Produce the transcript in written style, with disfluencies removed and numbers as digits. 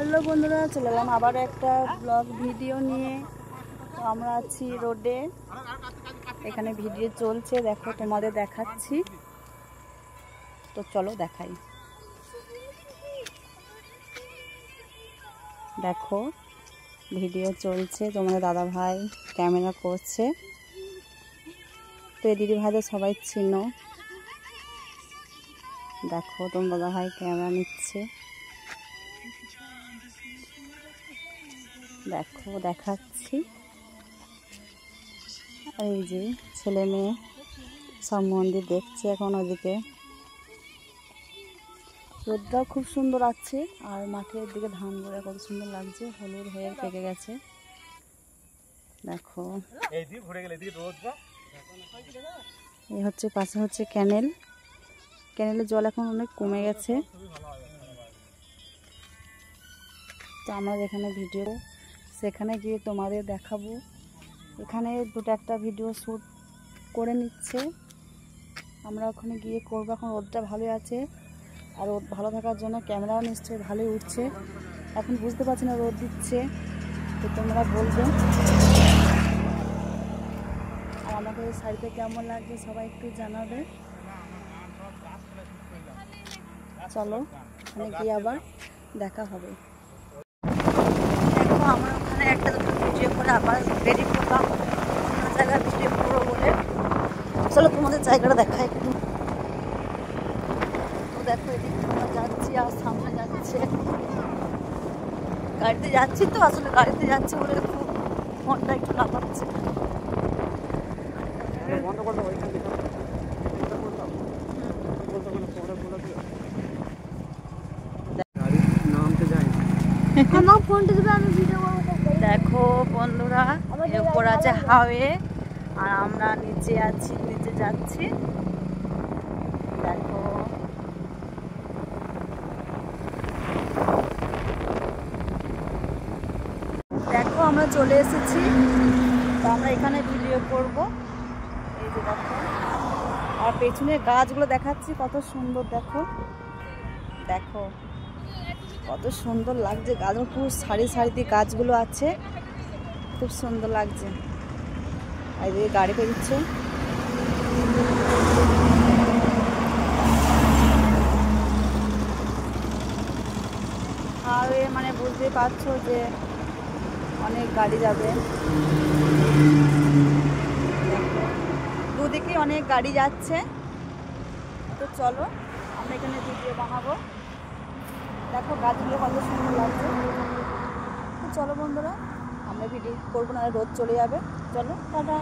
Hello বন্ধুরা, চলে এলাম আবার একটা ব্লগ ভিডিও নিয়ে। তো আমরা আছি রোডে, এখানে ভিডিও চলছে, দেখো তোমাদের দেখাচ্ছি। তো চলো দেখাই। দেখো ভিডিও চলছে, তোমাদের দাদা ভাই ক্যামেরা করছে। তো এই দিদি ভাইদের সবাই চিনো। দেখো তোমার দাদা ভাই ক্যামেরা নিচ্ছে, দেখো দেখাচ্ছি। আর এই যে ছেলে মেয়ে সব মন্দির দেখছে এখন। ওদিকে রোদটাও খুব সুন্দর আছে, আর মাঠের দিকে ধানগুলো কত সুন্দর লাগছে, হলুদ হয়ে পেকে গেছে। দেখো এই হচ্ছে পাশে হচ্ছে ক্যানেল, ক্যানেলের জল এখন অনেক কমে গেছে। তো আমরা যেখানে ভিডিও, সেখানে গিয়ে তোমাদের দেখাবো। এখানে দুটো একটা ভিডিও শ্যুট করে নিচ্ছে, আমরা ওখানে গিয়ে করবো। এখন রোদটা ভালোই আছে, আর রোদ ভালো থাকার জন্য ক্যামেরাও নিশ্চয়ই ভালোই উঠছে। এখন বুঝতে পারছি না রোদ দিচ্ছে, তো তোমরা বলবে। আর আমাকে এই শাড়িতে কেমন লাগছে সবাই একটু জানাবে। চলো ওখানে গিয়ে আবার দেখা হবে। দেখো আমরা ওখানে একটা দুটো ভিডিও করে আবার বেরিয়ে পড়লাম অন্য জায়গায় ভিডিও করবো বলে। চলো তোমাদের জায়গাটা দেখা একটু। তো দেখো এদিকে আমরা যাচ্ছি, আর সামনে যাচ্ছে গাড়িতে যাচ্ছি। তো আসলে গাড়িতে যাচ্ছে বলে খুব মনটা একটু লাফাচ্ছে। দেখো বন্ধুরা, এরপর আছে হাওয়ে, আর আমরা নিচে আছি, নিচে যাচ্ছি। দেখো দেখো আমরা চলে এসেছি। তো আমরা এখানে ভিডিও করব। এই যে দেখো, আর পেছনে গাছগুলো দেখাচ্ছি কত সুন্দর। দেখো দেখো কত সুন্দর লাগছে গাছগুলো, পুরো সারি সারিতে গাছগুলো আছে, খুব সুন্দর লাগছে। আর এদিকে গাড়ি পেরিচ্ছে। হাইওয়ে মানে বুঝতে পারছো যে অনেক গাড়ি যাবে, দুদিকে অনেক গাড়ি যাচ্ছে। তো চলো আমরা এখানে ভিডিও বানাবো। দেখো গাছগুলো কত সুন্দর লাগছে। তো চলো বন্ধুরা, আমরা ভিডিও করবো না, রোদ চলে যাবে। চলো টাটা।